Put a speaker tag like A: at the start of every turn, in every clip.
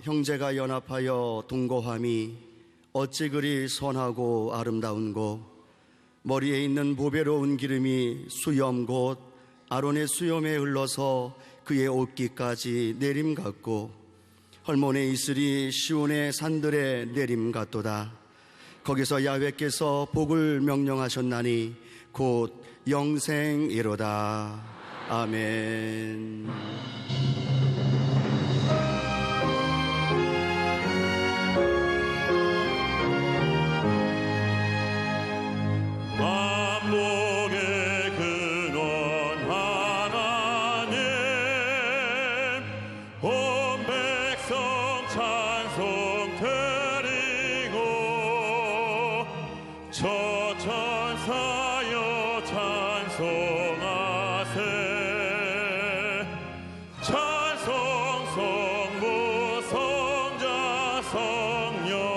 A: 형제가 연합하여 동거함이 어찌 그리 선하고 아름다운고, 머리에 있는 보배로운 기름이 수염 곧 아론의 수염에 흘러서 그의 옷깃까지 내림 같고, 헐몬의 이슬이 시온의 산들에 내림 같도다. 거기서 야훼께서 복을 명령하셨나니 곧 영생이로다. 아멘.
B: 만복의 근원 하나님, 온 백성 찬송 드리고, 저 천사여 찬송하세. 찬송 성부 성자 성령.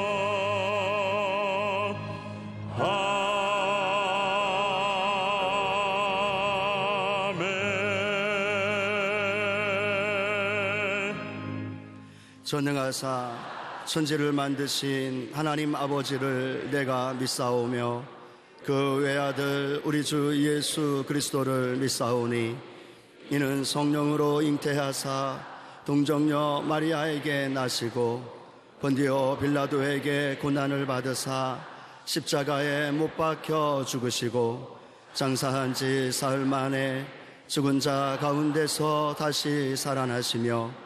A: 전능하사 천지를 만드신 하나님 아버지를 내가 믿사오며, 그 외아들 우리 주 예수 그리스도를 믿사오니, 이는 성령으로 잉태하사 동정녀 마리아에게 나시고 본디오 빌라도에게 고난을 받으사 십자가에 못 박혀 죽으시고, 장사한 지 사흘 만에 죽은 자 가운데서 다시 살아나시며,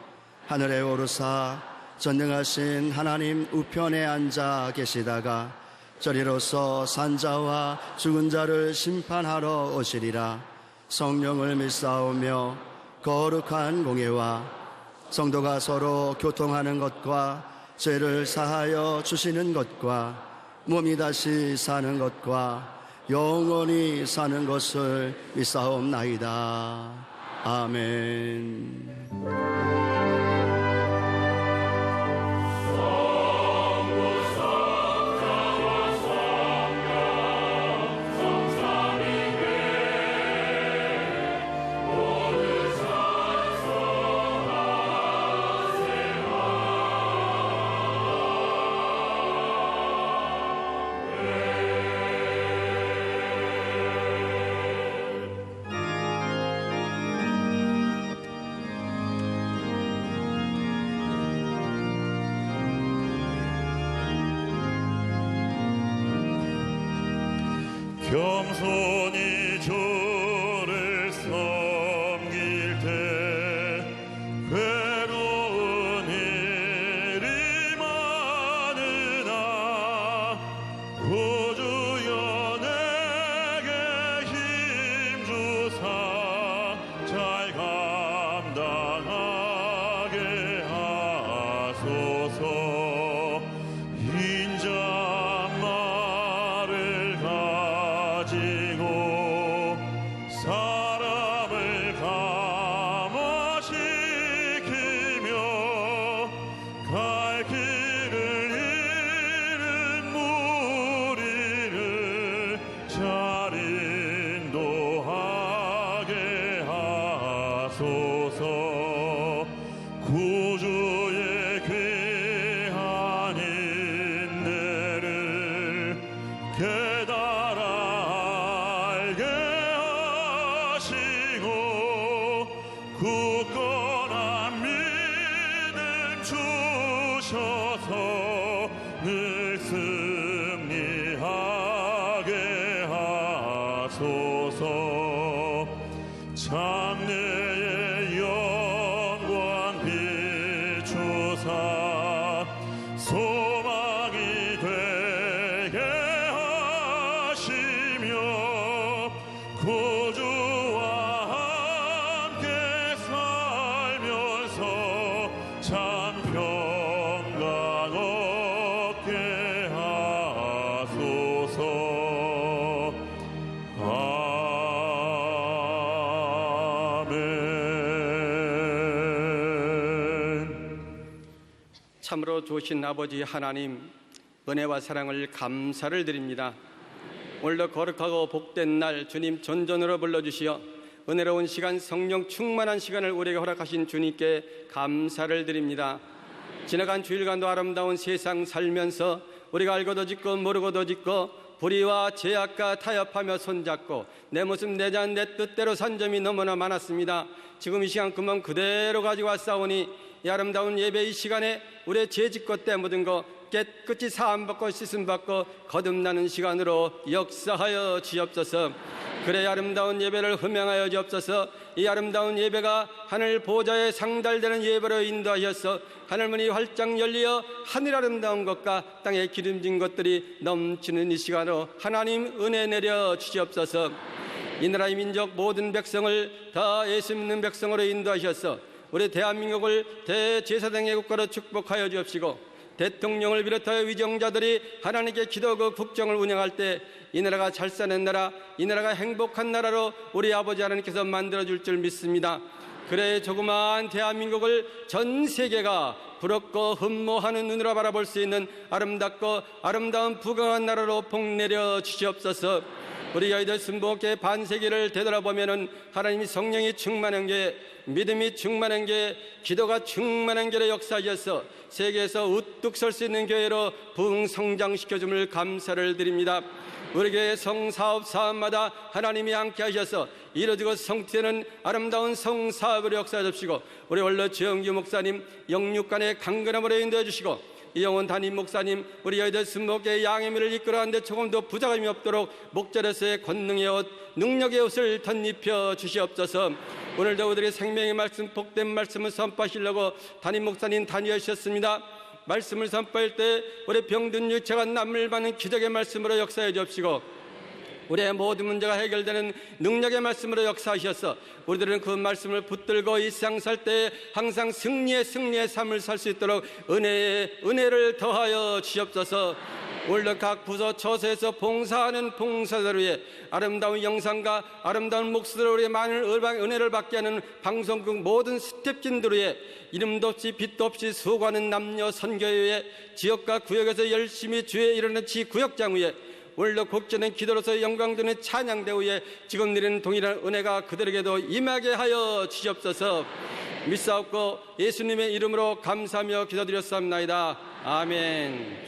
A: 하늘에 오르사 전능하신 하나님 우편에 앉아 계시다가 저리로서 산자와 죽은 자를 심판하러 오시리라. 성령을 믿사오며 거룩한 공예와 성도가 서로 교통하는 것과 죄를 사하여 주시는 것과 몸이 다시 사는 것과 영원히 사는 것을 믿사옵나이다. 아멘.
B: 겸손히 주를 섬길 때 괴로운 일이 많으나, 구주여 내게 힘 주사 잘 감당하게 하소서. 인자말을 가지고 사람을 감화시키며, 갈 길을 잃은 무리를 잘 인도하게 하소서. 구주의 귀한 인내를 깨달아 알게 하시고, 굳건한 믿음 주셔서 늘 승리하게 하소서. 장래의 영광 비추사 소망이 되게 하시며, 구주와 함께 살면서 참 평강 얻게 하소서.
C: 참으로 좋으신 아버지 하나님, 은혜와 사랑을 감사를 드립니다. 오늘도 거룩하고 복된 날 주님 전전으로 불러주시어 은혜로운 시간, 성령 충만한 시간을 우리에게 허락하신 주님께 감사를 드립니다. 지나간 주일간도 아름다운 세상 살면서 우리가 알고도 짓고 모르고도 짓고 불의와 죄악과 타협하며 손잡고 내 모습 내 잔 내 뜻대로 산 점이 너무나 많았습니다. 지금 이 시간 그만 그대로 가지고 왔사오니 이 아름다운 예배 이 시간에 우리의 죄짓고 때 묻은 거 깨끗이 사함받고 씻음받고 거듭나는 시간으로 역사하여 주옵소서. 그래 아름다운 예배를 흠양하여 주옵소서. 이 아름다운 예배가 하늘 보좌에 상달되는 예배로 인도하셔서 하늘문이 활짝 열리어 하늘 아름다운 것과 땅에 기름진 것들이 넘치는 이 시간으로 하나님 은혜 내려 주시옵소서. 이 나라의 민족 모든 백성을 다 예수 믿는 백성으로 인도하셔서 우리 대한민국을 대제사장의 국가로 축복하여 주옵시고 대통령을 비롯하여 위정자들이 하나님께 기도하고 국정을 운영할 때 이 나라가 잘 사는 나라, 이 나라가 행복한 나라로 우리 아버지 하나님께서 만들어줄 줄 믿습니다. 그래 조그마한 대한민국을 전 세계가 부럽고 흠모하는 눈으로 바라볼 수 있는 아름답고 아름다운 부강한 나라로 복내려 주시옵소서. 우리 여의도 순복의 반세기를 되돌아보면은 하나님이 성령이 충만한 게 믿음이 충만한 게 기도가 충만한 게로 역사하셔서 세계에서 우뚝 설 수 있는 교회로 부흥성장시켜줌을 감사를 드립니다. 우리 교회 성사업 사업마다 하나님이 함께 하셔서 이루어지고 성취되는 아름다운 성사업을 역사해 주시고 우리 원로 최영규 목사님 영육간의 강건함으로 인도해 주시고 이영원 담임 목사님 우리 여의도 순복의 양해미를 이끌어가는데 조금도 부작음이 없도록 목자로서의 권능의 옷 능력의 옷을 덧입혀 주시옵소서. 오늘도 우리의 생명의 말씀 복된 말씀을 선포하시려고 담임 목사님 다니셨습니다. 말씀을 선포할 때 우리 병든 육체가 남을 받는 기적의 말씀으로 역사해 주옵시고 우리의 모든 문제가 해결되는 능력의 말씀으로 역사하셔서 우리들은 그 말씀을 붙들고 이 세상 살 때 항상 승리의 삶을 살 수 있도록 은혜를 더하여 주시옵소서. 오늘도 각 부서 처소에서 봉사하는 봉사자를 위해 아름다운 영상과 아름다운 목소리로 우리의 많은 은혜를 받게 하는 방송국 모든 스태프진들을 위해 이름도 없이 빛도 없이 수고하는 남녀 선교회 지역과 구역에서 열심히 주의 일하는 지구역장 위에 오늘도 곡전의 기도로서 영광되는 찬양대 위에 지금 내리는 동일한 은혜가 그들에게도 임하게 하여 주시옵소서. 믿사옵고 예수님의 이름으로 감사하며 기도드렸사옵나이다. 아멘.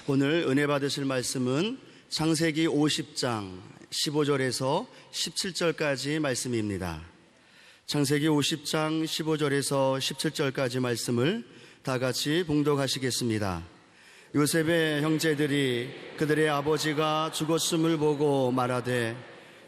A: 오늘 은혜 받으실 말씀은 창세기 50장 15절에서 17절까지 말씀입니다. 창세기 50장 15절에서 17절까지 말씀을 다 같이 봉독하시겠습니다. 요셉의 형제들이 그들의 아버지가 죽었음을 보고 말하되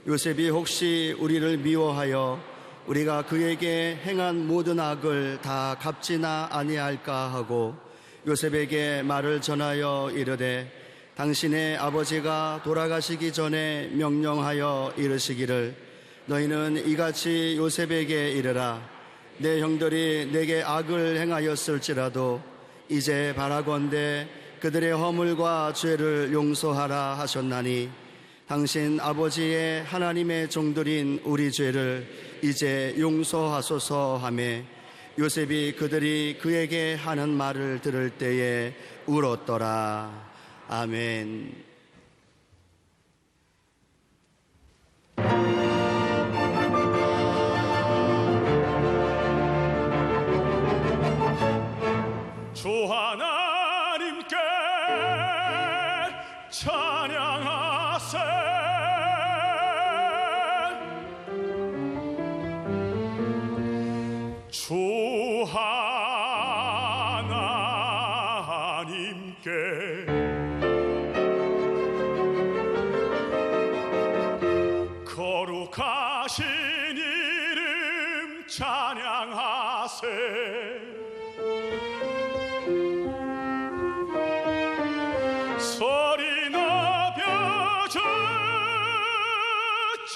A: 요셉이 혹시 우리를 미워하여 우리가 그에게 행한 모든 악을 다 갚지나 아니할까 하고 요셉에게 말을 전하여 이르되 당신의 아버지가 돌아가시기 전에 명령하여 이르시기를 너희는 이같이 요셉에게 이르라 내 형들이 내게 악을 행하였을지라도 이제 바라건대 그들의 허물과 죄를 용서하라 하셨나니 당신 아버지의 하나님의 종들인 우리 죄를 이제 용서하소서 하매 요셉이 그들이 그에게 하는 말을 들을 때에 울었더라. 아멘.
B: 주 하나님께 찬양하세 주 하나님께 거룩하신 이름 찬양하세 소리 높여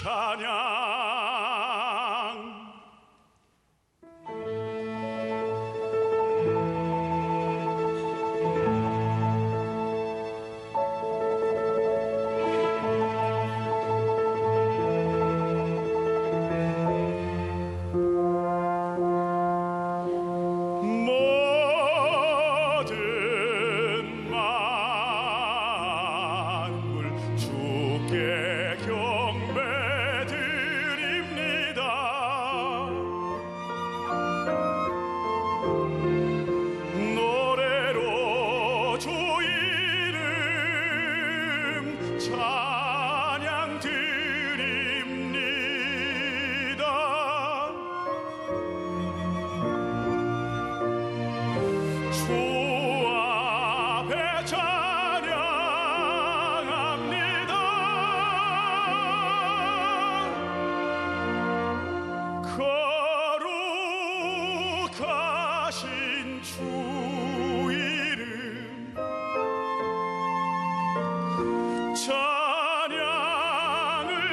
B: 찬양. 모든 만물 주께 경배드립니다. 노래로 주 이름 찬양 드립니다. 주 앞에 찬양합니다. 거룩하신 주 이름 찬양을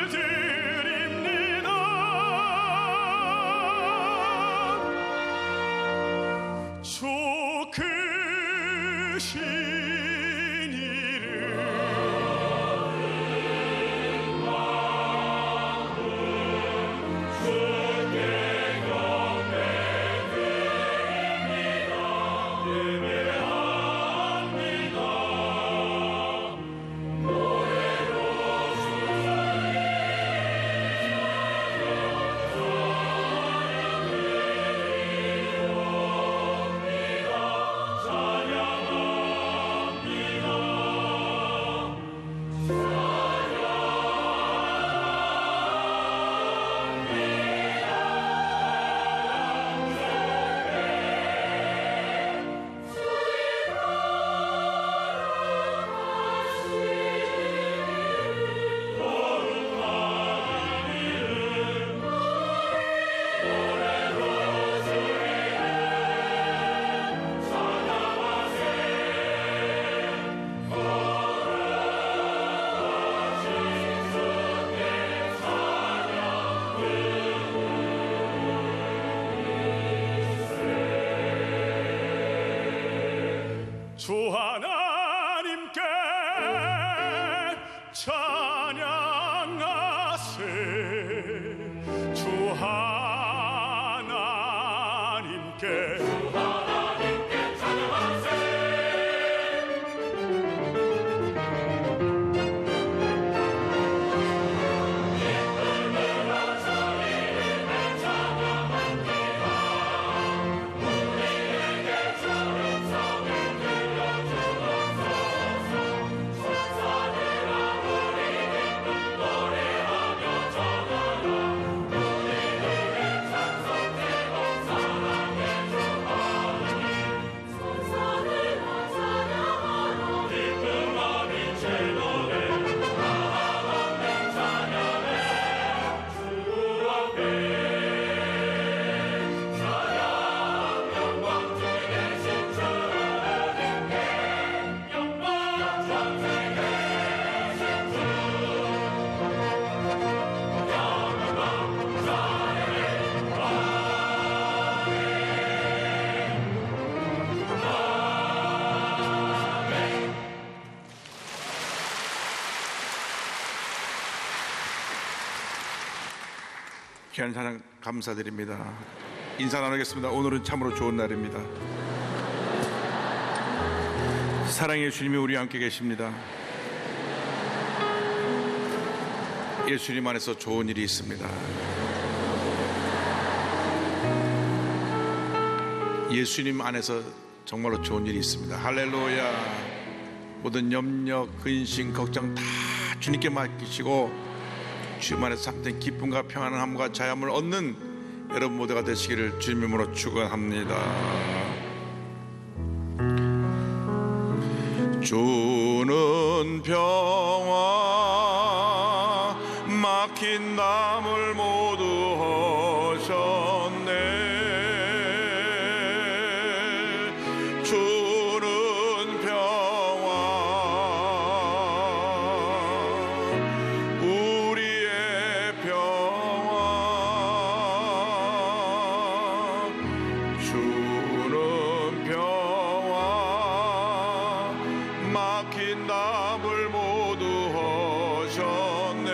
B: 드립니다. 주 크신 이름 주 하나님께 찬양하세. 주 하나님께
D: 귀한 찬양 감사드립니다. 인사 나누겠습니다. 오늘은 참으로 좋은 날입니다. 사랑의 주님이 우리와 함께 계십니다. 예수님 안에서 좋은 일이 있습니다. 예수님 안에서 정말로 좋은 일이 있습니다. 할렐루야. 모든 염려, 근심, 걱정 다 주님께 맡기시고 주님 안에서 참된 기쁨과 평안함과 자유함을 얻는 여러분 모두가 되시기를 주님 이름으로 축원합니다. 주는 평화 막힌 담을 모두 허셨네. 주는 평화 우리의 막힌 담을 모두 허셨네.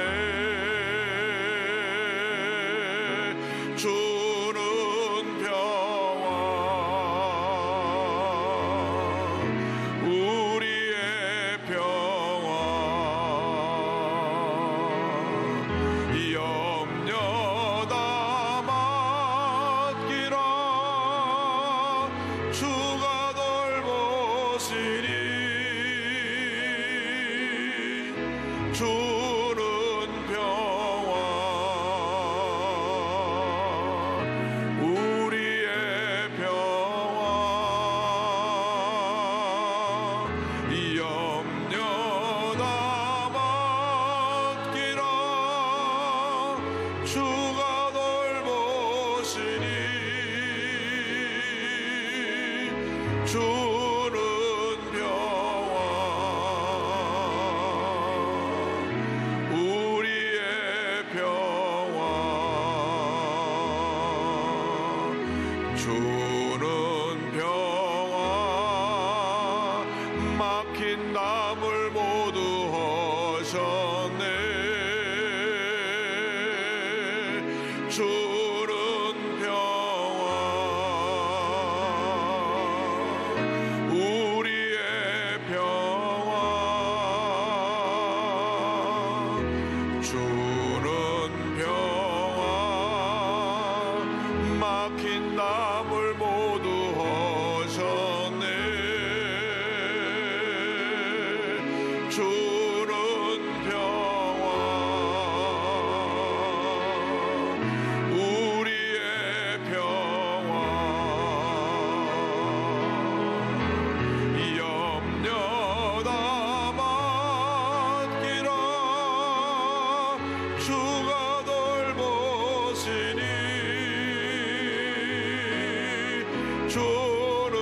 D: 주는 평화 우리의 평화 염려 다 맡기라. 주가 돌보시니 주는 평화 우리의 평화 염려 다 맡기라. 주가 돌보시니 주는 평화 우리의 평화 주는 평화 막힌 담을 모두 허셨네. 주는 평화 우리의 평화 주는 평화 막힌 담을 모두 허셨네. 주는 평화 우리의 평화 염려 다 맡기라. 주가 돌보시니 주는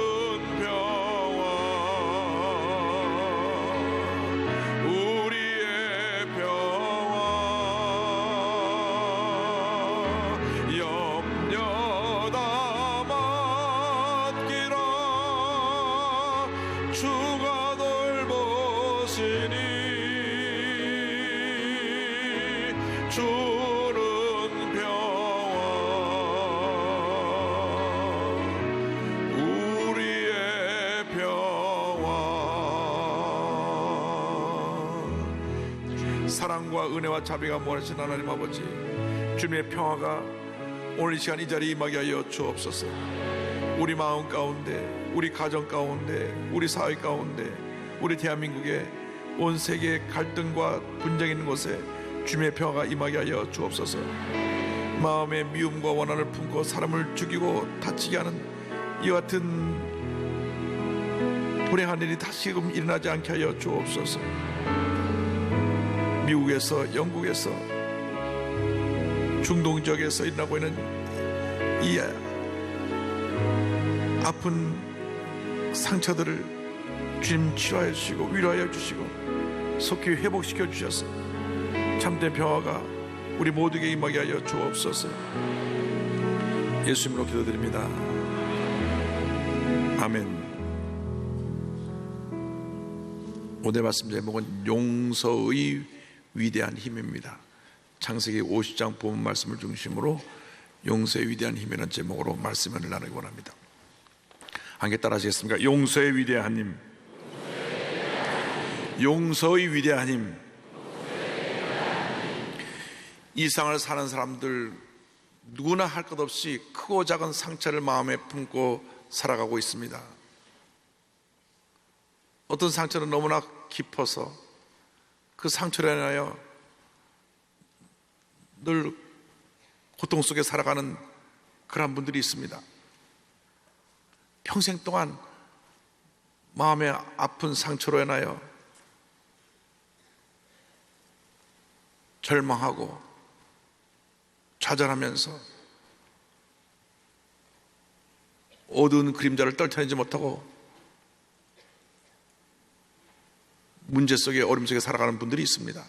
D: 평화 우리의 평화 염려 다 맡기라. 주가 돌보시니 주는 평화 우리의 평화 사랑과 은혜와 자비가 모아진 하나님 아버지, 주님의 평화가 오늘 이 시간 이 자리에 임하게 하여 주옵소서. 우리 마음 가운데, 우리 가정 가운데, 우리 사회 가운데, 우리 대한민국의 온 세계의 갈등과 분쟁이 있는 곳에 주님의 평화가 임하게 하여 주옵소서. 마음의 미움과 원한을 품고 사람을 죽이고 다치게 하는 이와 같은 불행한 일이 다시금 일어나지 않게 하여 주옵소서. 미국에서, 영국에서, 중동 지역에서 일어나고 있는 이 아픈 상처들을 주님 치료하여 주시고 위로하여 주시고 속히 회복시켜 주셔서 참된 평화가 우리 모두에게 임하게 하여 주옵소서. 예수님으로 기도드립니다. 아멘. 오늘 말씀 제목은 용서의 위대한 힘입니다. 창세기 50장 본 말씀을 중심으로 용서의 위대한 힘이라는 제목으로 말씀을 나누기 원합니다. 함께 따라 하시겠습니까? 용서의 위대한 힘. 용서의 위대한 힘. 이 세상을 사는 사람들 누구나 할 것 없이 크고 작은 상처를 마음에 품고 살아가고 있습니다. 어떤 상처는 너무나 깊어서 그 상처로 인하여 늘 고통 속에 살아가는 그런 분들이 있습니다. 평생 동안 마음의 아픈 상처로 인하여 절망하고 좌절하면서 어두운 그림자를 떨쳐내지 못하고 문제 속에 어려움 속에 살아가는 분들이 있습니다.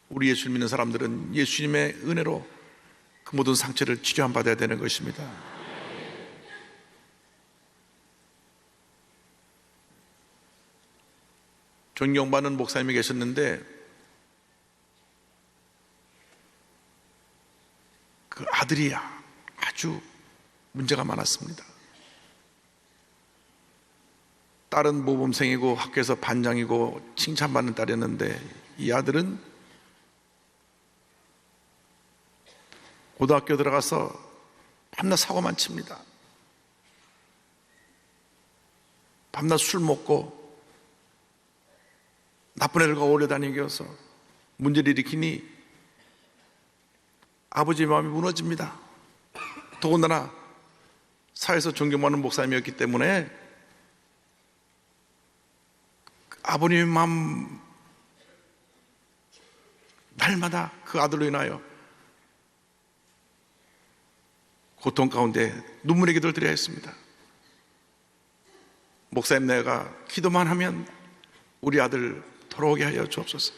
D: 우리 예수를 믿는 사람들은 예수님의 은혜로 그 모든 상처를 치료받아야 되는 것입니다. 존경받는 목사님이 계셨는데 그 아들이 아주 문제가 많았습니다. 딸은 모범생이고 학교에서 반장이고 칭찬받는 딸이었는데 이 아들은 고등학교 들어가서 밤낮 사고만 칩니다. 밤낮 술 먹고 나쁜 애들과 오래 다니면서 문제를 일으키니 아버지의 마음이 무너집니다. 더군다나 사회에서 존경받는 목사님이었기 때문에 아버님의 마음 날마다 그 아들로 인하여 고통 가운데 눈물의 기도를 드려야 했습니다. 목사님, 내가 기도만 하면 우리 아들 돌아오게 하여 주옵소서.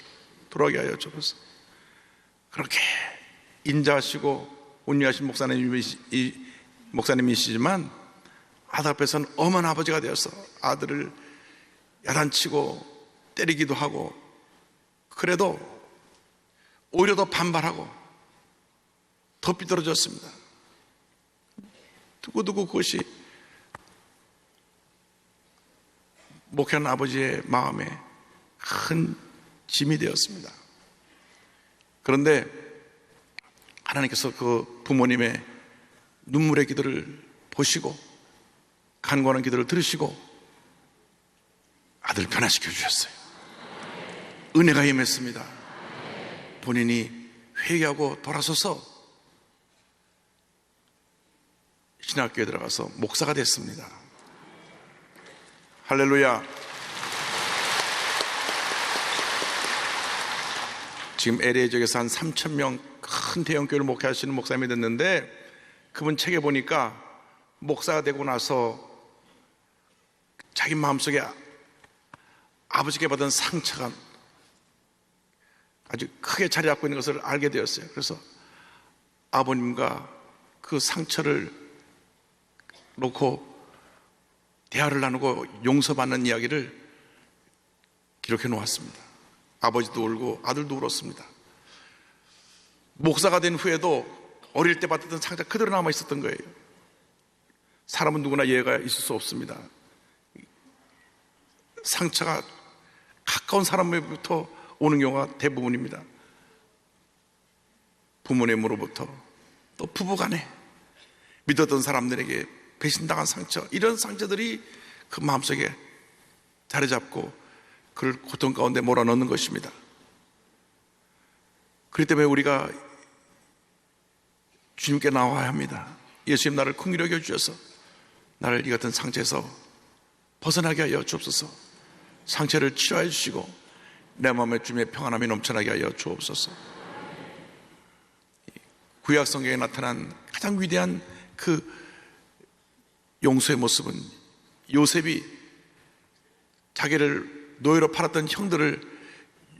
D: 돌아오게 하여 주옵소서. 그렇게 인자하시고 온유하신 목사님이시지만 아들 앞에서는 엄한 아버지가 되어서 아들을 야단치고 때리기도 하고, 그래도 오히려 더 반발하고 더 삐뚤어졌습니다. 두고두고 그것이 목회하는 아버지의 마음에 큰 짐이 되었습니다. 그런데 하나님께서 그 부모님의 눈물의 기도를 보시고 간구하는 기도를 들으시고 아들을 변화시켜 주셨어요. 은혜가 임했습니다. 본인이 회개하고 돌아서서 신학교에 들어가서 목사가 됐습니다. 할렐루야. 지금 LA 지역에서 한 3,000명 큰 대형교회를 목회하시는 목사님이 됐는데, 그분 책에 보니까 목사가 되고 나서 자기 마음속에 아버지께 받은 상처가 아주 크게 자리 잡고 있는 것을 알게 되었어요. 그래서 아버님과 그 상처를 놓고 대화를 나누고 용서받는 이야기를 기록해 놓았습니다. 아버지도 울고 아들도 울었습니다. 목사가 된 후에도 어릴 때 받았던 상처가 그대로 남아 있었던 거예요. 사람은 누구나 예가 있을 수 없습니다. 상처가 가까운 사람으로부터 오는 경우가 대부분입니다. 부모님으로부터, 또 부부간에, 믿었던 사람들에게 배신당한 상처, 이런 상처들이 그 마음속에 자리 잡고 그를 고통 가운데 몰아넣는 것입니다. 그렇기 때문에 우리가 주님께 나와야 합니다. 예수님, 나를 긍휼히 여겨 주셔서 나를 이 같은 상처에서 벗어나게 하여 주옵소서. 상처를 치료해 주시고 내 마음에 주님의 평안함이 넘쳐나게 하여 주옵소서. 구약 성경에 나타난 가장 위대한 그 용서의 모습은 요셉이 자기를 노예로 팔았던 형들을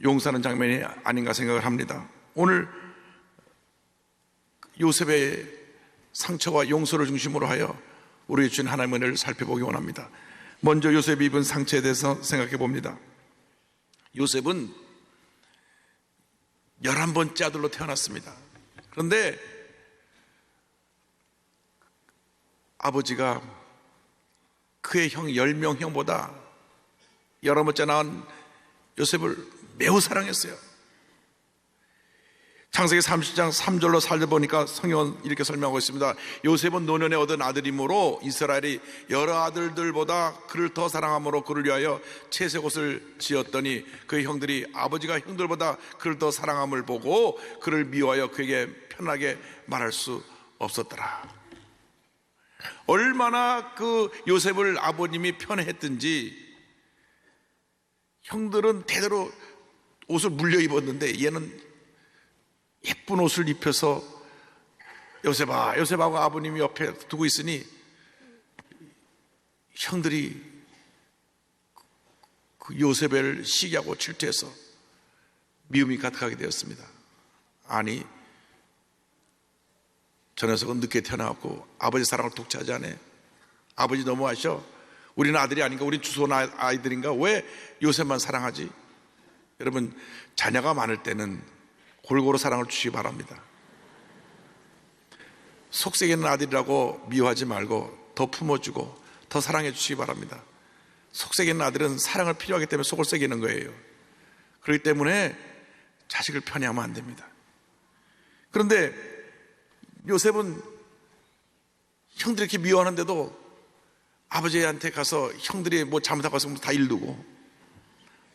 D: 용서하는 장면이 아닌가 생각을 합니다. 오늘 요셉의 상처와 용서를 중심으로 하여 우리의 주인 하나님의 은혜를 살펴보기 원합니다. 먼저 요셉이 입은 상처에 대해서 생각해 봅니다. 요셉은 11번째 아들로 태어났습니다. 그런데 아버지가 그의 형 10명 형보다 11번째 낳은 요셉을 매우 사랑했어요. 창세기 30장 3절로 살펴보니까 성경은 이렇게 설명하고 있습니다. 요셉은 노년에 얻은 아들이므로 이스라엘이 여러 아들들보다 그를 더 사랑함으로 그를 위하여 채색옷을 지었더니 그의 형들이 아버지가 형들보다 그를 더 사랑함을 보고 그를 미워하여 그에게 편하게 말할 수 없었더라. 얼마나 그 요셉을 아버님이 편애했든지 형들은 대대로 옷을 물려 입었는데 얘는 예쁜 옷을 입혀서 요셉하고 아버님이 옆에 두고 있으니 형들이 그 요셉을 시기하고 질투해서 미움이 가득하게 되었습니다. 아니, 저 녀석은 늦게 태어나갖고 아버지 사랑을 독차지하네. 아버지 너무하셔. 우리는 아들이 아닌가? 우린 주소온 아이들인가? 왜 요셉만 사랑하지? 여러분, 자녀가 많을 때는 골고루 사랑을 주시기 바랍니다. 속썩이는 아들이라고 미워하지 말고 더 품어주고 더 사랑해 주시기 바랍니다. 속썩이는 아들은 사랑을 필요하기 때문에 속을 썩이는 거예요. 그렇기 때문에 자식을 편애하면 안 됩니다. 그런데 요셉은 형들이 이렇게 미워하는데도 아버지한테 가서 형들이 뭐 잘못하고 있으면 다 일르고,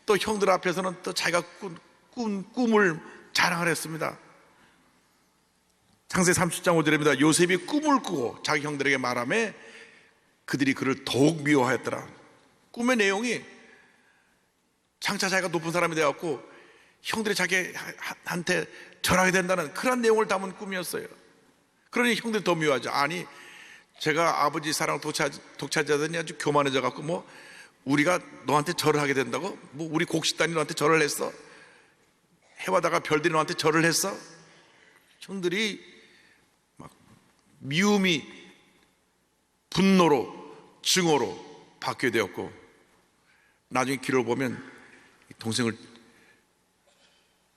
D: 또 형들 앞에서는 또 자기가 꿈을 자랑을 했습니다. 창세기 30장 5절입니다. 요셉이 꿈을 꾸고 자기 형들에게 말하며 그들이 그를 더욱 미워하였더라. 꿈의 내용이 장차 자기가 높은 사람이 되어갖고 형들이 자기한테 절하게 된다는 그런 내용을 담은 꿈이었어요. 그러니 형들이 더 미워하죠. 아니, 제가 아버지 사랑을 독차지하더니 아주 교만해져갖고 뭐 우리가 너한테 절을 하게 된다고? 뭐 우리 곡식단이 너한테 절을 했어? 해와다가 별들이 너한테 절을 했어? 형들이 막 미움이 분노로 증오로 바뀌게 되었고, 나중에 기록을 보면 동생을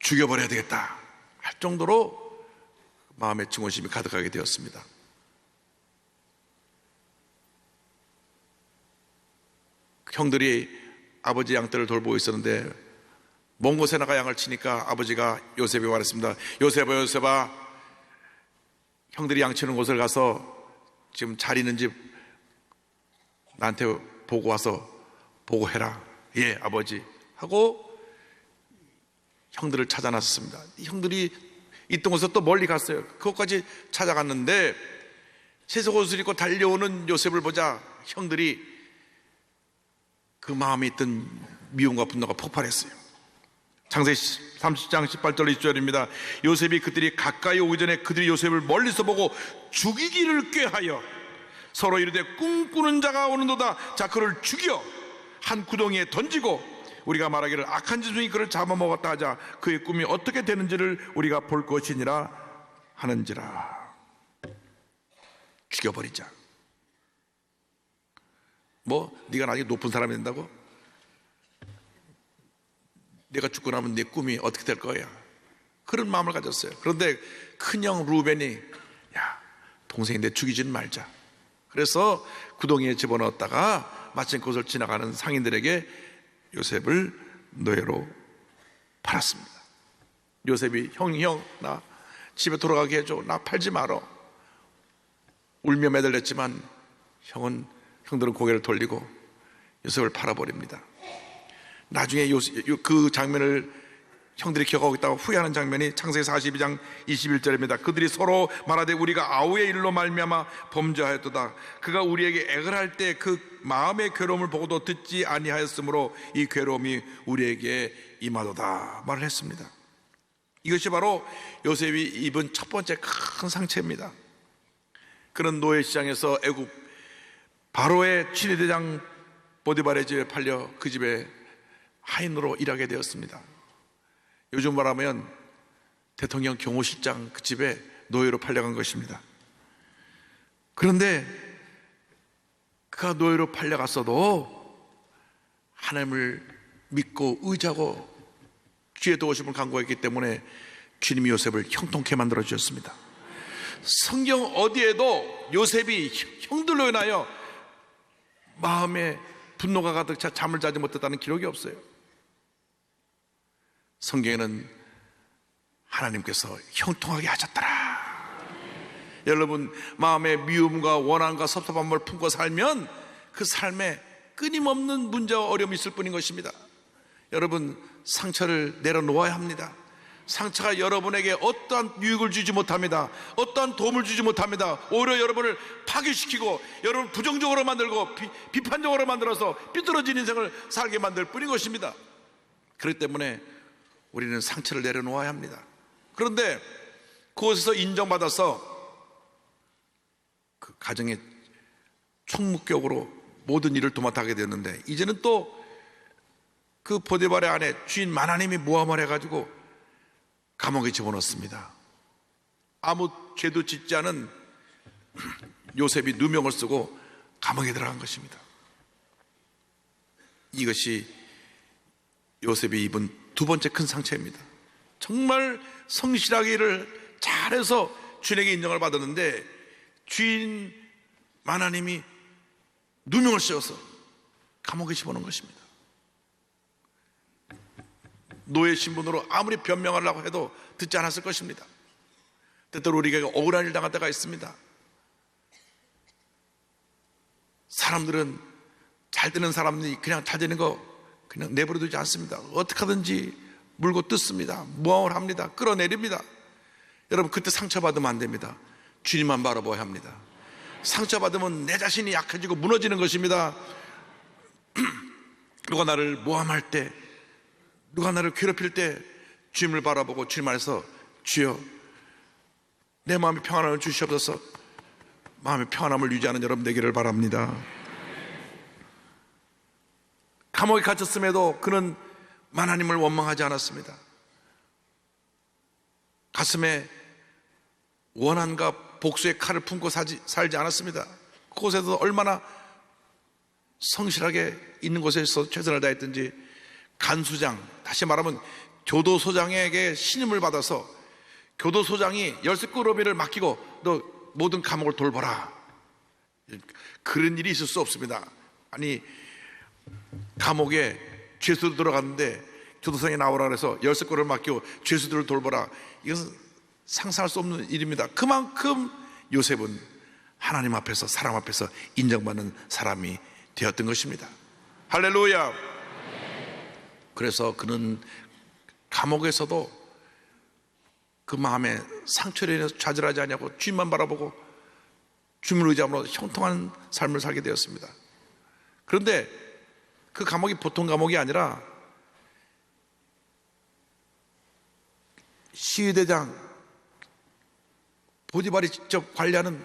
D: 죽여버려야 되겠다 할 정도로 마음의 증오심이 가득하게 되었습니다. 형들이 아버지 양떼를 돌보고 있었는데 먼 곳에 나가 양을 치니까 아버지가 요셉이 말했습니다. 요셉아, 형들이 양 치는 곳을 가서 지금 잘 있는지 나한테 보고 와서 보고해라. 예, 아버지 하고 형들을 찾아 나섰습니다. 형들이 있던 곳에서 또 멀리 갔어요. 그것까지 찾아갔는데 채색 옷을 입고 달려오는 요셉을 보자 형들이 그 마음에 있던 미움과 분노가 폭발했어요. 창세기 30장 18절 20절입니다. 요셉이 그들이 가까이 오기 전에 그들이 요셉을 멀리서 보고 죽이기를 꾀하여 서로 이르되 꿈꾸는 자가 오는도다. 자, 그를 죽여 한 구덩이에 던지고 우리가 말하기를 악한 짐승이 그를 잡아먹었다 하자. 그의 꿈이 어떻게 되는지를 우리가 볼 것이니라 하는지라. 죽여버리자. 뭐 네가 나중에 높은 사람이 된다고? 내가 죽고 나면 내 꿈이 어떻게 될 거야? 그런 마음을 가졌어요. 그런데 큰형 루벤이 야, 동생이 내 죽이지는 말자. 그래서 구덩이에 집어넣었다가 마침 그곳을 지나가는 상인들에게 요셉을 노예로 팔았습니다. 요셉이 형, 나 집에 돌아가게 해줘. 나 팔지 말어. 울며 매달렸지만 형들은 고개를 돌리고 요셉을 팔아버립니다. 나중에 그 장면을 형들이 기억하고 있다고 후회하는 장면이 창세기 42장 21절입니다. 그들이 서로 말하되 우리가 아우의 일로 말미암아 범죄하였도다. 그가 우리에게 액을 할 때 그 마음의 괴로움을 보고도 듣지 아니하였으므로 이 괴로움이 우리에게 임하도다 말을 했습니다. 이것이 바로 요셉이 입은 첫 번째 큰 상처입니다. 그런 노예 시장에서 애굽 바로의 친위대장 보디발의 집에 팔려 그 집에 하인으로 일하게 되었습니다. 요즘 말하면 대통령 경호실장 그 집에 노예로 팔려간 것입니다. 그런데 그가 노예로 팔려갔어도 하나님을 믿고 의지하고 주의 도우심을 간구했기 때문에 주님이 요셉을 형통케 만들어 주셨습니다. 성경 어디에도 요셉이 형들로 인하여 마음에 분노가 가득 차 잠을 자지 못했다는 기록이 없어요. 성경에는 하나님께서 형통하게 하셨더라. 여러분, 마음의 미움과 원한과 섭섭함을 품고 살면 그 삶에 끊임없는 문제와 어려움이 있을 뿐인 것입니다. 여러분, 상처를 내려놓아야 합니다. 상처가 여러분에게 어떠한 유익을 주지 못합니다. 어떠한 도움을 주지 못합니다. 오히려 여러분을 파괴시키고 여러분을 부정적으로 만들고 비판적으로 만들어서 삐뚤어진 인생을 살게 만들 뿐인 것입니다. 그렇기 때문에 우리는 상처를 내려놓아야 합니다. 그런데 그곳에서 인정받아서 그 가정의 총무격으로 모든 일을 도맡아 하게 되었는데, 이제는 또 그 보디발의 아내 주인 마나님이 모함을 해가지고 감옥에 집어넣습니다. 아무 죄도 짓지 않은 요셉이 누명을 쓰고 감옥에 들어간 것입니다. 이것이 요셉이 입은 두 번째 큰 상처입니다. 정말 성실하게 일을 잘해서 주인에게 인정을 받았는데 주인 마나님이 누명을 씌워서 감옥에 집어넣은 것입니다. 노예 신분으로 아무리 변명하려고 해도 듣지 않았을 것입니다. 때때로 우리에게 억울한 일 당할 때가 있습니다. 사람들은 잘 되는 사람들이 그냥 잘 되는 거 그냥 내버려두지 않습니다. 어떻게 하든지 물고 뜯습니다. 모함을 합니다. 끌어내립니다. 여러분, 그때 상처받으면 안 됩니다. 주님만 바라봐야 합니다. 상처받으면 내 자신이 약해지고 무너지는 것입니다. 누가 나를 모함할 때, 누가 나를 괴롭힐 때 주님을 바라보고 주님 안에서 주여 내 마음의 평안함을 주시옵소서. 마음의 평안함을 유지하는 여러분 되기를 바랍니다. 감옥에 갇혔음에도 그는 하나님을 원망하지 않았습니다. 가슴에 원한과 복수의 칼을 품고 살지 않았습니다. 그곳에서 얼마나 성실하게 있는 곳에서 최선을 다했든지 간수장, 다시 말하면 교도소장에게 신임을 받아서 교도소장이 열쇠꾸러미를 맡기고 너 모든 감옥을 돌보라. 그런 일이 있을 수 없습니다. 아니, 감옥에 죄수들 들어갔는데 교도소장이 나오라 그래서 열쇠꾸러미를 맡기고 죄수들을 돌보라. 이것은 상상할 수 없는 일입니다. 그만큼 요셉은 하나님 앞에서, 사람 앞에서 인정받는 사람이 되었던 것입니다. 할렐루야. 그래서 그는 감옥에서도 그 마음에 상처를 인해서 좌절하지 않냐고 주님만 바라보고 주님을 의지함으로 형통한 삶을 살게 되었습니다. 그런데 그 감옥이 보통 감옥이 아니라 시위대장 보디발이 직접 관리하는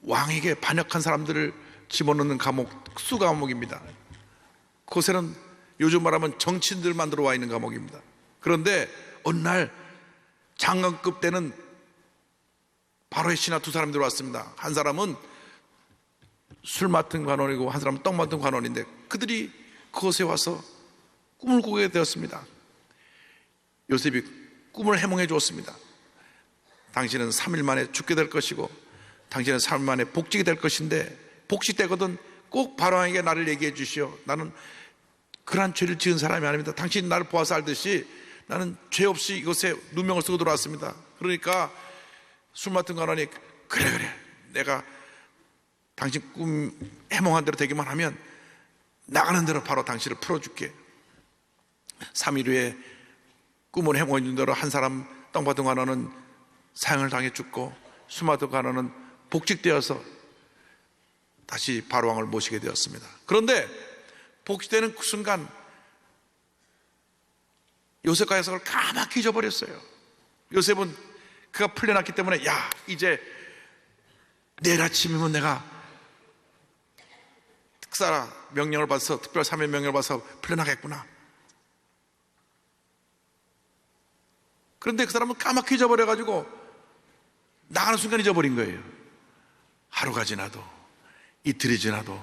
D: 왕에게 반역한 사람들을 집어넣는 감옥, 수감옥입니다. 그곳에는 요즘 말하면 정치인들만 들어와 있는 감옥입니다. 그런데 어느 날 장관급 되는 바로의 신하 두 사람이 들어왔습니다. 한 사람은 술 맡은 관원이고 한 사람은 떡 맡은 관원인데 그들이 그곳에 와서 꿈을 꾸게 되었습니다. 요셉이 꿈을 해몽해 주었습니다. 당신은 3일 만에 죽게 될 것이고 당신은 3일 만에 복직이 될 것인데 복직 때거든 꼭 바로왕에게 나를 얘기해 주시오. 나는 그러한 죄를 지은 사람이 아닙니다. 당신이 나를 보아서 알듯이 나는 죄 없이 이곳에 누명을 쓰고 들어왔습니다. 그러니까 술 맡은 관원이 그래 내가 당신 꿈 해몽한 대로 되기만 하면 나가는 대로 바로 당신을 풀어줄게. 3일 후에 꿈을 해몽해 준 대로 한 사람 떡 받은 관원은 사형을 당해 죽고 술 맡은 관원은 복직되어서 다시 바로왕을 모시게 되었습니다. 그런데 복직되는 그 순간 요셉과 야곱을 까맣게 잊어버렸어요. 요셉은 그가 풀려났기 때문에 야 이제 내일 아침이면 내가 특사라 명령을 받아서 특별 사면 명령을 받아서 풀려나겠구나. 그런데 그 사람은 까맣게 잊어버려가지고 나가는 순간 잊어버린 거예요. 하루가 지나도 이틀이 지나도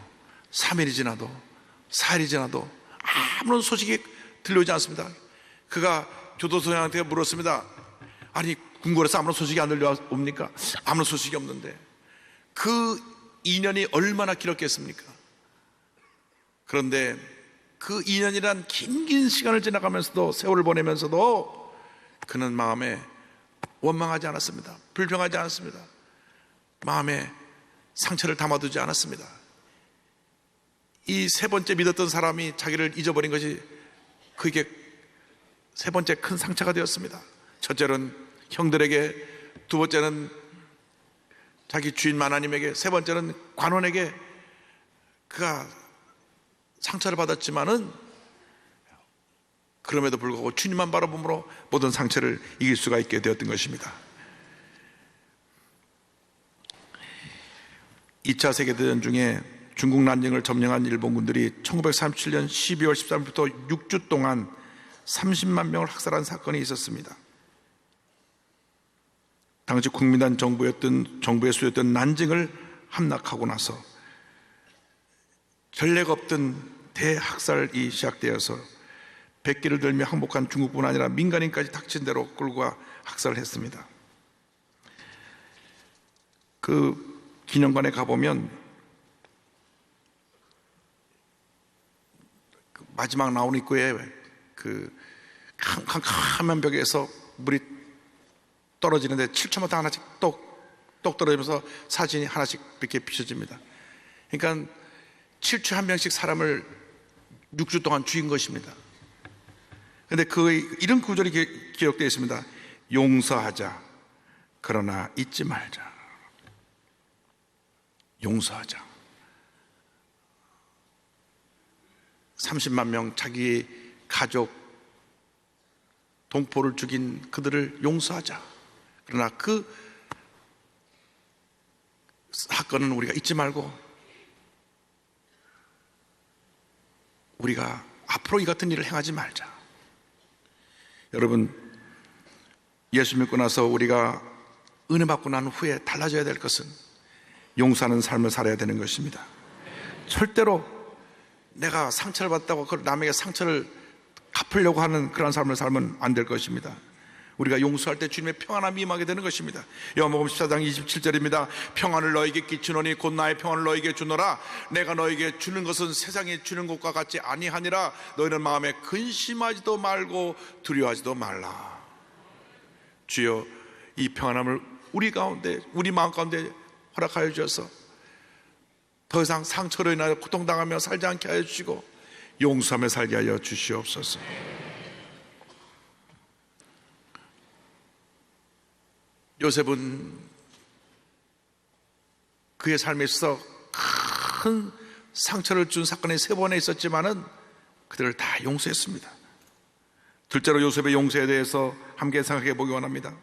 D: 3일이 지나도 4일이 지나도 아무런 소식이 들려오지 않습니다. 그가 교도소장한테 물었습니다. 아니 궁궐에서 아무런 소식이 안 들려옵니까? 아무런 소식이 없는데 그 2년이 얼마나 길었겠습니까? 그런데 그 2년이란 긴 시간을 지나가면서도 세월을 보내면서도 그는 마음에 원망하지 않았습니다. 불평하지 않았습니다. 마음에 상처를 담아두지 않았습니다. 이 세 번째 믿었던 사람이 자기를 잊어버린 것이 그게 세 번째 큰 상처가 되었습니다. 첫째는 형들에게, 두 번째는 자기 주인 하나님에게, 세 번째는 관원에게 그가 상처를 받았지만은 그럼에도 불구하고 주님만 바라봄으로 모든 상처를 이길 수가 있게 되었던 것입니다. 2차 세계대전 중에 중국 난징을 점령한 일본군들이 1937년 12월 13일부터 6주 동안 30만 명을 학살한 사건이 있었습니다. 당시 국민당 정부의 수였던 난징을 함락하고 나서 전례가 없던 대학살이 시작되어서 백기를 들며 항복한 중국뿐 아니라 민간인까지 닥친 대로 끌고 가 학살을 했습니다. 그 기념관에 가보면 마지막 나온 입구에 그 캄캄한 벽에서 물이 떨어지는데 7초마다 하나씩 똑 떨어지면서 사진이 하나씩 이렇게 비춰집니다. 그러니까 7초에 한 명씩 사람을 6주 동안 죽인 것입니다. 그런데 이런 구절이 기록되어 있습니다. 용서하자, 그러나 잊지 말자. 용서하자. 30만 명 자기 가족, 동포를 죽인 그들을 용서하자. 그러나 그 사건은 우리가 잊지 말고 우리가 앞으로 이 같은 일을 행하지 말자. 여러분, 예수 믿고 나서 우리가 은혜 받고 난 후에 달라져야 될 것은 용서하는 삶을 살아야 되는 것입니다. 절대로 내가 상처를 받았다고 남에게 상처를 갚으려고 하는 그런 삶을 살면 안 될 것입니다. 우리가 용서할 때 주님의 평안함이 임하게 되는 것입니다. 요한복음 14장 27절입니다. 평안을 너에게 끼치노니 곧 나의 평안을 너에게 주노라. 내가 너에게 주는 것은 세상에 주는 것과 같지 아니하니라. 너희는 마음에 근심하지도 말고 두려워하지도 말라. 주여, 이 평안함을 우리 가운데, 우리 마음 가운데 허락하여 주셔서 더 이상 상처로 인하여 고통당하며 살지 않게 하여 주시고 용서하며 살게 하여 주시옵소서. 요셉은 그의 삶에 있어서 큰 상처를 준 사건이 3번에 있었지만은 그들을 다 용서했습니다. 둘째로 요셉의 용서에 대해서 함께 생각해 보기 원합니다.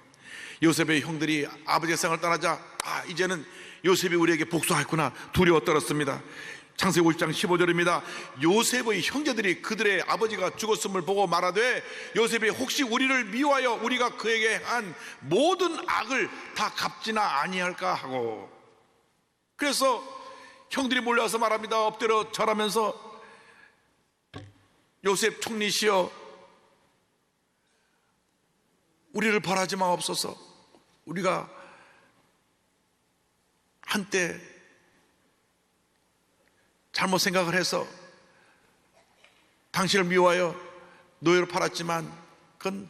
D: 요셉의 형들이 아버지의 세상을 떠나자 이제는 요셉이 우리에게 복수하였구나 두려워 떨었습니다. 창세기 50장 15절입니다. 요셉의 형제들이 그들의 아버지가 죽었음을 보고 말하되 요셉이 혹시 우리를 미워하여 우리가 그에게 한 모든 악을 다 갚지나 아니할까 하고, 그래서 형들이 몰려와서 말합니다. 엎드려 절하면서 요셉 총리시여 우리를 벌하지 마옵소서. 우리가 한때 잘못 생각을 해서 당신을 미워하여 노예로 팔았지만 그건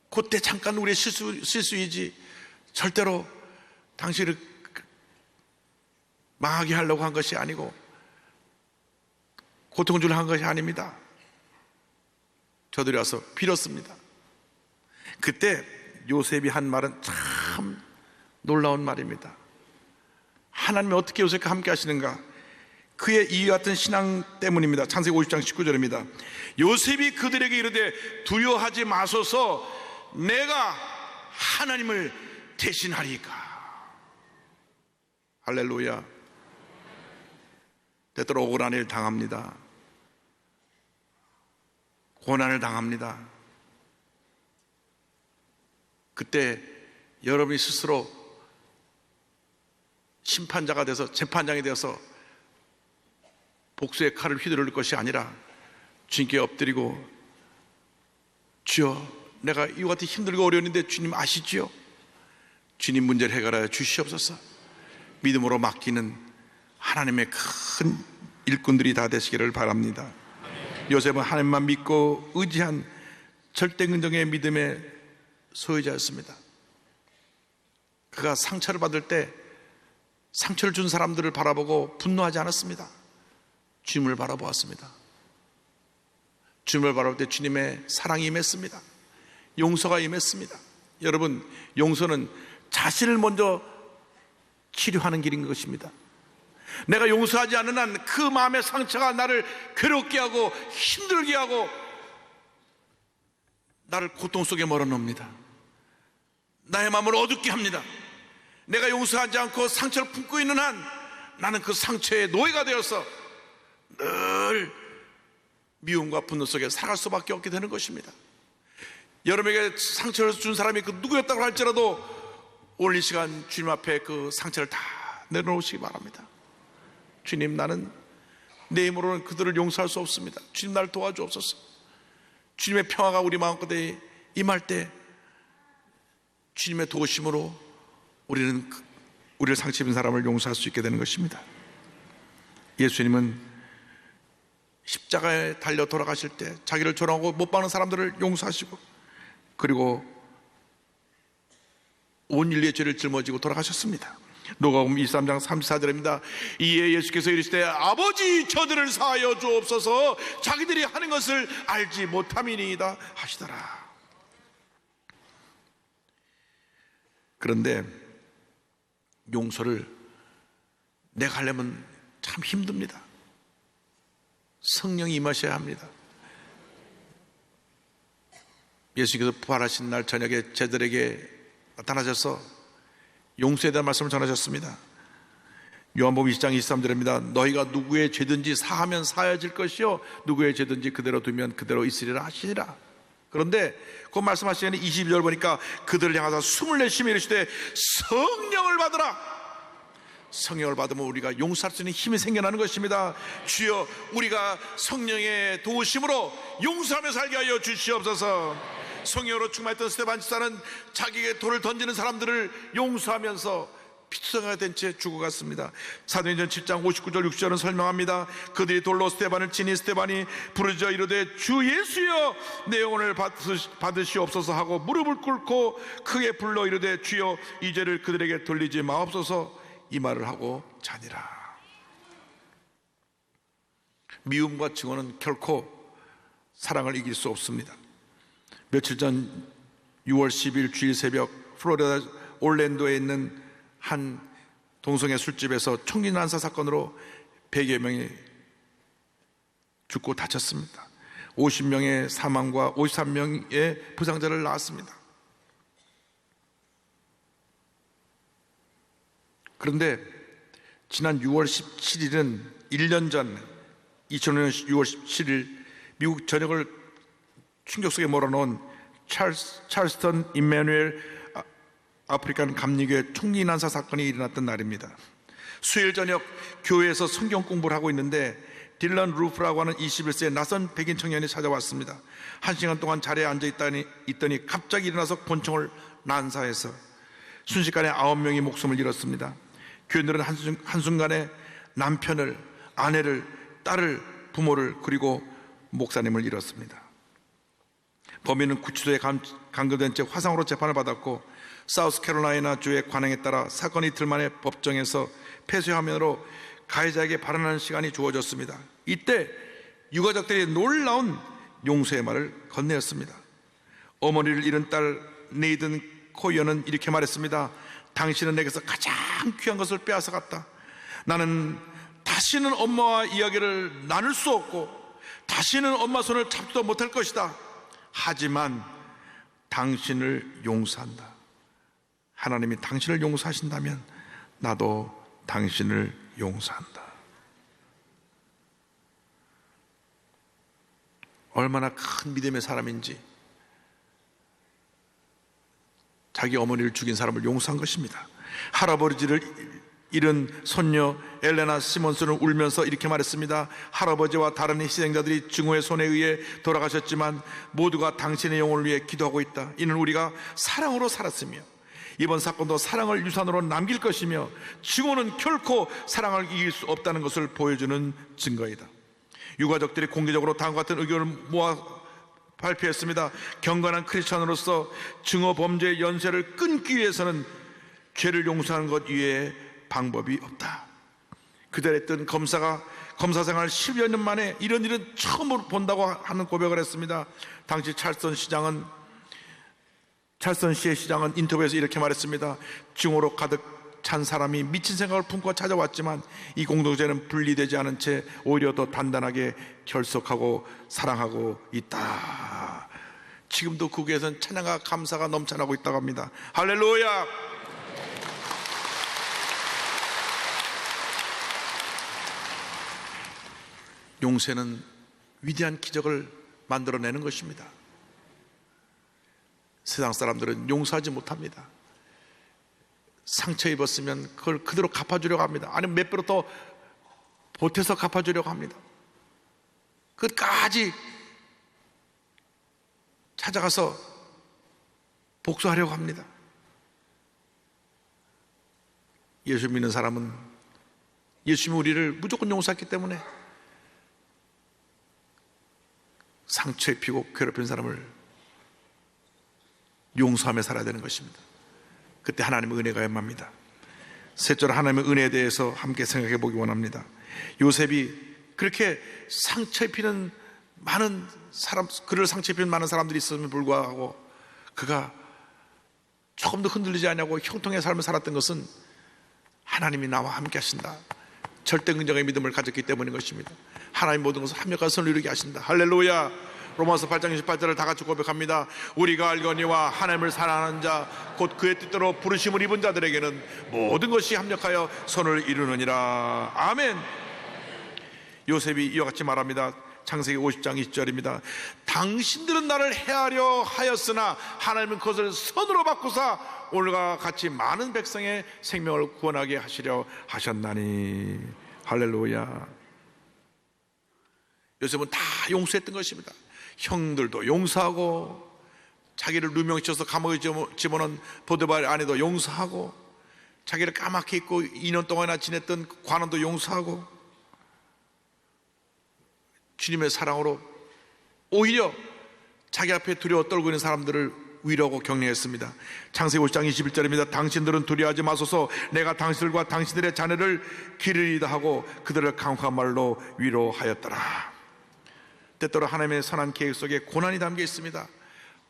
D: 그때 잠깐 우리의 실수이지 절대로 당신을 망하게 하려고 한 것이 아니고 고통을 주려고 한 것이 아닙니다. 저들이 와서 빌었습니다. 그때 요셉이 한 말은 참 놀라운 말입니다. 하나님이 어떻게 요셉과 함께 하시는가? 그의 이와 같은 신앙 때문입니다. 창세기 50장 19절입니다. 요셉이 그들에게 이르되 두려워하지 마소서 내가 하나님을 대신하리까. 할렐루야. 때때로 억울한 일 당합니다. 고난을 당합니다. 그때 여러분이 스스로 심판자가 돼서 재판장이 되어서 복수의 칼을 휘두를 것이 아니라 주님께 엎드리고 주여 내가 이와 같이 힘들고 어려운데 주님 아시지요? 주님 문제를 해결하여 주시옵소서. 믿음으로 맡기는 하나님의 큰 일꾼들이 다 되시기를 바랍니다. 요셉은 하나님만 믿고 의지한 절대긍정의 믿음의 소유자였습니다. 그가 상처를 받을 때 상처를 준 사람들을 바라보고 분노하지 않았습니다. 주님을 바라보았습니다. 주님을 바라볼 때 주님의 사랑이 임했습니다. 용서가 임했습니다. 여러분, 용서는 자신을 먼저 치료하는 길인 것입니다. 내가 용서하지 않는 한 그 마음의 상처가 나를 괴롭게 하고 힘들게 하고 나를 고통 속에 몰아넣습니다. 나의 마음을 어둡게 합니다. 내가 용서하지 않고 상처를 품고 있는 한 나는 그 상처의 노예가 되어서 늘 미움과 분노 속에 살아갈 수밖에 없게 되는 것입니다. 여러분에게 상처를 준 사람이 그 누구였다고 할지라도 오늘 이 시간 주님 앞에 그 상처를 다 내려놓으시기 바랍니다. 주님, 나는 내 힘으로는 그들을 용서할 수 없습니다. 주님 나를 도와주옵소서. 주님의 평화가 우리 마음속에 임할 때 주님의 도우심으로 우리는 우리를 상처 입은 사람을 용서할 수 있게 되는 것입니다. 예수님은 십자가에 달려 돌아가실 때 자기를 조롱하고 못 박는 사람들을 용서하시고, 그리고 온 인류의 죄를 짊어지고 돌아가셨습니다. 누가복음 23장 34절입니다. 이에 예수께서 이르시되 아버지 저들을 사하여 주옵소서 자기들이 하는 것을 알지 못함이니이다 하시더라. 그런데 용서를 내가 하려면 참 힘듭니다. 성령이 임하셔야 합니다. 예수께서 부활하신 날 저녁에 제들에게 나타나셔서 용서에 대한 말씀을 전하셨습니다. 요한복음 20장 23절입니다. 너희가 누구의 죄든지 사하면 사해질 것이요 누구의 죄든지 그대로 두면 그대로 있으리라 하시니라. 그런데 그 말씀하시는 22절 보니까 그들을 향하사 숨을 내쉬며 이르시되 성령을 받으라. 성령을 받으면 우리가 용서할 수 있는 힘이 생겨나는 것입니다. 주여 우리가 성령의 도우심으로 용서하며 살게 하여 주시옵소서. 성령으로 충만했던 스데반 집사는 자기에게 돌을 던지는 사람들을 용서하면서 피투성이가 된 채 죽어갔습니다. 사도행전 7장 59절 60절은 설명합니다. 그들이 돌로 스데반을 치니 스데반이 부르짖어 이르되 주 예수여 내 영혼을 받으시옵소서 하고 무릎을 꿇고 크게 불러 이르되 주여 이 죄를 그들에게 돌리지 마옵소서 이 말을 하고 자니라. 미움과 증오는 결코 사랑을 이길 수 없습니다. 며칠 전 6월 10일 주일 새벽 플로리다 올랜도에 있는 한 동성애 술집에서 총기 난사 사건으로 100여 명이 죽고 다쳤습니다. 50명의 사망과 53명의 부상자를 낳았습니다. 그런데 지난 6월 17일은 1년 전 2005년 6월 17일 미국 전역을 충격 속에 몰아넣은 찰스턴 임마누엘 아프리칸 감리교회 총기 난사 사건이 일어났던 날입니다. 수요일 저녁 교회에서 성경 공부를 하고 있는데 딜런 루프라고 하는 21세의 낯선 백인 청년이 찾아왔습니다. 1시간 동안 자리에 앉아있더니 갑자기 일어나서 권총을 난사해서 순식간에 9명이 목숨을 잃었습니다. 교인들은 한순간에 남편을, 아내를, 딸을, 부모를 그리고 목사님을 잃었습니다. 범인은 구치소에 감금된 채 화상으로 재판을 받았고 사우스캐롤라이나 주의 관행에 따라 사건 이틀 만에 법정에서 폐쇄 화면으로 가해자에게 발언하는 시간이 주어졌습니다. 이때 유가족들이 놀라운 용서의 말을 건네었습니다. 어머니를 잃은 딸 네이든 코이어는 이렇게 말했습니다. 당신은 내게서 가장 귀한 것을 빼앗아갔다. 나는 다시는 엄마와 이야기를 나눌 수 없고 다시는 엄마 손을 잡지도 못할 것이다. 하지만 당신을 용서한다. 하나님이 당신을 용서하신다면 나도 당신을 용서한다. 얼마나 큰 믿음의 사람인지 자기 어머니를 죽인 사람을 용서한 것입니다. 할아버지를 잃은 손녀 엘레나 시몬스는 울면서 이렇게 말했습니다. 할아버지와 다른 희생자들이 증오의 손에 의해 돌아가셨지만 모두가 당신의 영혼을 위해 기도하고 있다. 이는 우리가 사랑으로 살았으며 이번 사건도 사랑을 유산으로 남길 것이며 증오는 결코 사랑을 이길 수 없다는 것을 보여주는 증거이다. 유가족들이 공개적으로 다음과 같은 의견을 모아 발표했습니다. 경건한 크리스천으로서 증오 범죄의 연쇄를 끊기 위해서는 죄를 용서하는 것 이외에 방법이 없다. 그들 했던 검사 생활 10여 년 만에 이런 일은 처음으로 본다고 하는 고백을 했습니다. 당시 찰스턴 시의 시장은 인터뷰에서 이렇게 말했습니다. 증오로 가득 찬 사람이 미친 생각을 품고 찾아왔지만 이 공동체는 분리되지 않은 채 오히려 더 단단하게 결속하고 사랑하고 있다. 지금도 국외에서는 찬양과 감사가 넘쳐나고 있다고 합니다. 할렐루야. 용서는 위대한 기적을 만들어내는 것입니다. 세상 사람들은 용서하지 못합니다. 상처 입었으면 그걸 그대로 갚아주려고 합니다. 아니면 몇 배로 더 보태서 갚아주려고 합니다. 끝까지 찾아가서 복수하려고 합니다. 예수 믿는 사람은 예수님이 우리를 무조건 용서했기 때문에 상처 입히고 괴롭힌 사람을 용서하며 살아야 되는 것입니다. 그때 하나님의 은혜가 임합니다. 셋째로 하나님의 은혜에 대해서 함께 생각해 보기 원합니다. 요셉이 그렇게 상처 입히는 많은 사람, 그를 상처 입히는 많은 사람들이 있음에도 불구하고 그가 조금 더 흔들리지 않냐고 형통의 삶을 살았던 것은 하나님이 나와 함께 하신다, 절대 긍정의 믿음을 가졌기 때문인 것입니다. 하나님 모든 것을 합력한 선을 이루게 하신다. 할렐루야. 로마서 8장 28절을 다 같이 고백합니다. 우리가 알거니와 하나님을 사랑하는 자 곧 그의 뜻대로 부르심을 입은 자들에게는 모든 것이 합력하여 선을 이루느니라. 아멘. 요셉이 이와 같이 말합니다. 창세기 50장 20절입니다. 당신들은 나를 해하려 하였으나 하나님은 그것을 선으로 바꾸사 오늘과 같이 많은 백성의 생명을 구원하게 하시려 하셨나니. 할렐루야. 요셉은 다 용서했던 것입니다. 형들도 용서하고, 자기를 누명치어서 감옥에 집어넣은 보디발 아내도 용서하고, 자기를 까맣게 잊고 2년 동안이나 지냈던 관원도 용서하고, 주님의 사랑으로 오히려 자기 앞에 두려워 떨고 있는 사람들을 위로하고 격려했습니다. 창세기 50장 21절입니다. 당신들은 두려워하지 마소서. 내가 당신들과 당신들의 자녀를 기르리다 하고 그들을 강력한 말로 위로하였더라. 때때로 하나님의 선한 계획 속에 고난이 담겨 있습니다.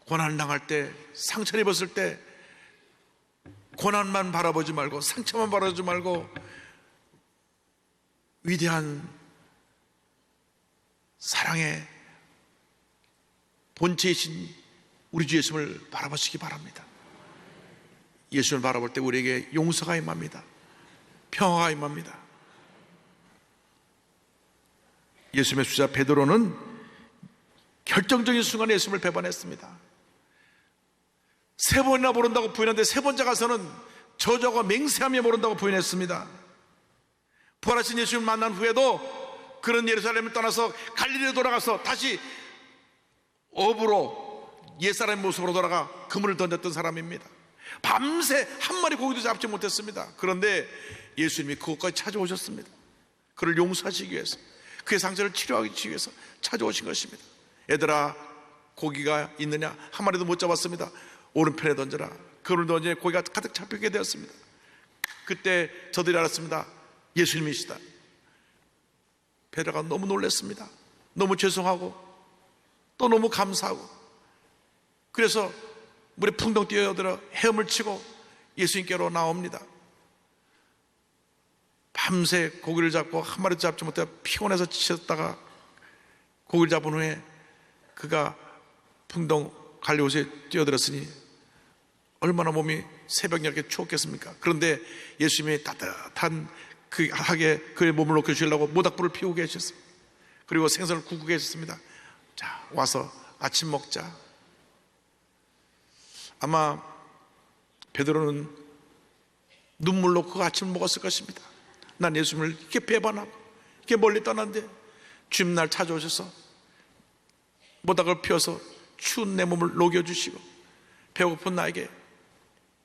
D: 고난을 당할 때, 상처를 입었을 때 고난만 바라보지 말고, 상처만 바라보지 말고 위대한 사랑의 본체이신 우리 주 예수님을 바라보시기 바랍니다. 예수님을 바라볼 때 우리에게 용서가 임합니다. 평화가 임합니다. 예수님의 수자 베드로는 결정적인 순간에 예수님을 배반했습니다. 3번이나 모른다고 부인했는데 3번째 가서는 저주하고 맹세하며 모른다고 부인했습니다. 부활하신 예수님을 만난 후에도 그런 예루살렘을 떠나서 갈릴리로 돌아가서 다시 업으로 옛사람의 모습으로 돌아가 그물을 던졌던 사람입니다. 밤새 한 마리 고기도 잡지 못했습니다. 그런데 예수님이 그것까지 찾아오셨습니다. 그를 용서하시기 위해서, 그의 상처를 치료하기 위해서 찾아오신 것입니다. 얘들아, 고기가 있느냐? 한 마리도 못 잡았습니다. 오른편에 던져라. 그를 던지니 고기가 가득 잡히게 되었습니다. 그때 저들이 알았습니다. 예수님이시다. 베드로가 너무 놀랐습니다. 너무 죄송하고 또 너무 감사하고, 그래서 물에 풍덩 뛰어들어 헤엄을 치고 예수님께로 나옵니다. 밤새 고기를 잡고 한 마리도 잡지 못해 피곤해서 지쳤다가 고기를 잡은 후에 그가 풍덩 갈리옷에 뛰어들었으니 얼마나 몸이 새벽 이렇게 추웠겠습니까? 그런데 예수님이 따뜻한 그 하게 그의 몸을 녹여 주시려고 모닥불을 피우고 계셨습니다. 그리고 생선을 굽고 계셨습니다. 자, 와서 아침 먹자. 아마 베드로는 눈물로 그 아침을 먹었을 것입니다. 난 예수님을 이렇게 배반하고 이렇게 멀리 떠났는데 주님 날 찾아오셔서 모닥을 피워서 추운 내 몸을 녹여주시고 배고픈 나에게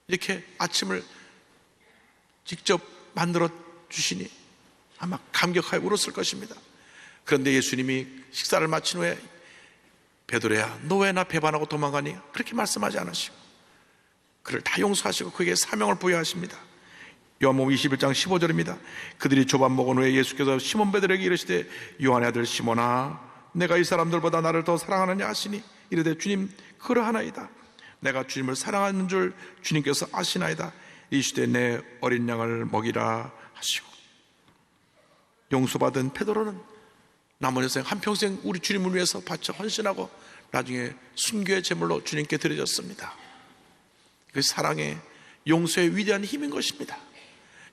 D: 이렇게 아침을 직접 만들어 주시니 아마 감격하여 울었을 것입니다. 그런데 예수님이 식사를 마친 후에 베드로야, 너 왜 나 배반하고 도망가니? 그렇게 말씀하지 않으시고 그를 다 용서하시고 그에게 사명을 부여하십니다. 요한복음 21장 15절입니다. 그들이 조반 먹은 후에 예수께서 시몬 베드로에게 이르시되 요한의 아들 시몬아, 내가 이 사람들보다 나를 더 사랑하느냐 하시니 이르되 주님, 그러하나이다. 내가 주님을 사랑하는 줄 주님께서 아시나이다. 이시되 내 어린 양을 먹이라 하시고, 용서받은 베드로는 남은 인생 한평생 우리 주님을 위해서 바쳐 헌신하고 나중에 순교의 제물로 주님께 드려졌습니다. 그 사랑의, 용서의 위대한 힘인 것입니다.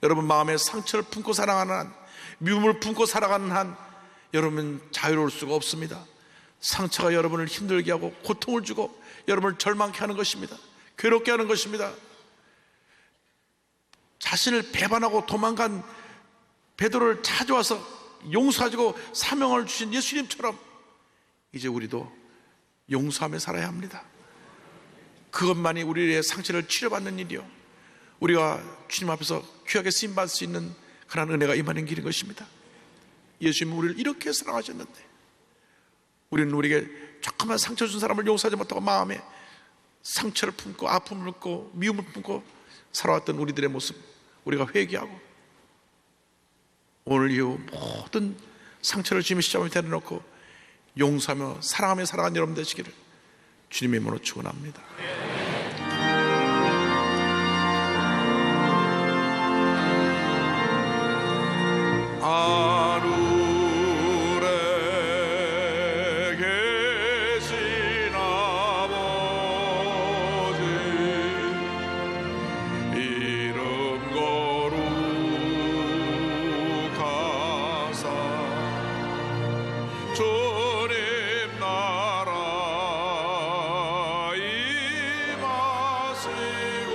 D: 여러분 마음에 상처를 품고 살아가는 한, 미움을 품고 살아가는 한 여러분은 자유로울 수가 없습니다. 상처가 여러분을 힘들게 하고 고통을 주고 여러분을 절망케 하는 것입니다. 괴롭게 하는 것입니다. 자신을 배반하고 도망간 베드로를 찾아와서 용서하시고 사명을 주신 예수님처럼 이제 우리도 용서하며 살아야 합니다. 그것만이 우리의 상처를 치료받는 일이요, 우리가 주님 앞에서 귀하게 쓰임받을 수 있는 그런 은혜가 임하는 길인 것입니다. 예수님은 우리를 이렇게 사랑하셨는데 우리는 우리에게 조금만 상처 준 사람을 용서하지 못하고 마음에 상처를 품고 아픔을 품고 미움을 품고 살아왔던 우리들의 모습, 우리가 회개하고 오늘 이후 모든 상처를 주님의 십자가에 내려놓고 용서하며 사랑하며 살아가는 여러분 되시기를 주님의 이름으로 축원합니다. 하늘에 계신 아버지, 이름 거룩하사 주님 나라 임하시고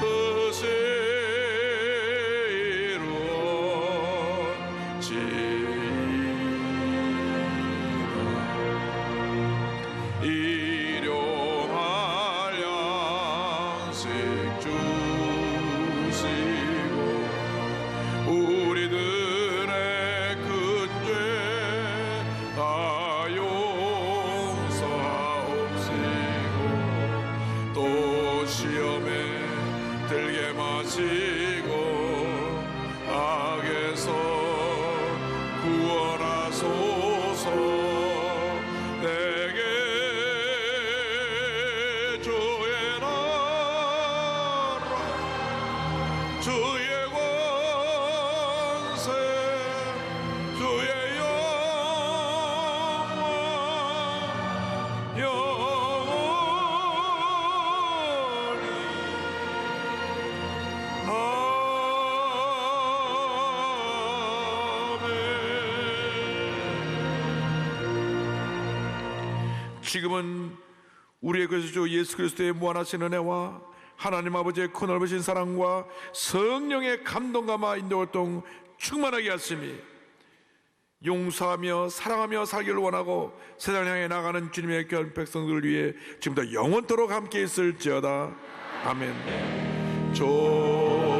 D: 뜻이 이루어지이다. 일용할 양식 주시고 우리들의 큰 죄 다 용서하옵시고 또 시험에 들게 마시고 악에서 구원하소서. 내게 주의 나라 주의 권세 주의 영광 영원히 지금은 우리의 그리스도 예수 그리스도의 무한하신 은혜와 하나님 아버지의 큰 넓으신 사랑과 성령의 감동감화 인도활동 충만하게 하심이 용서하며 사랑하며 살기를 원하고 세상을 향해 나가는 주님의 귀한 백성들을 위해 지금부터 영원토록 함께 있을지어다. 아멘. 조심하리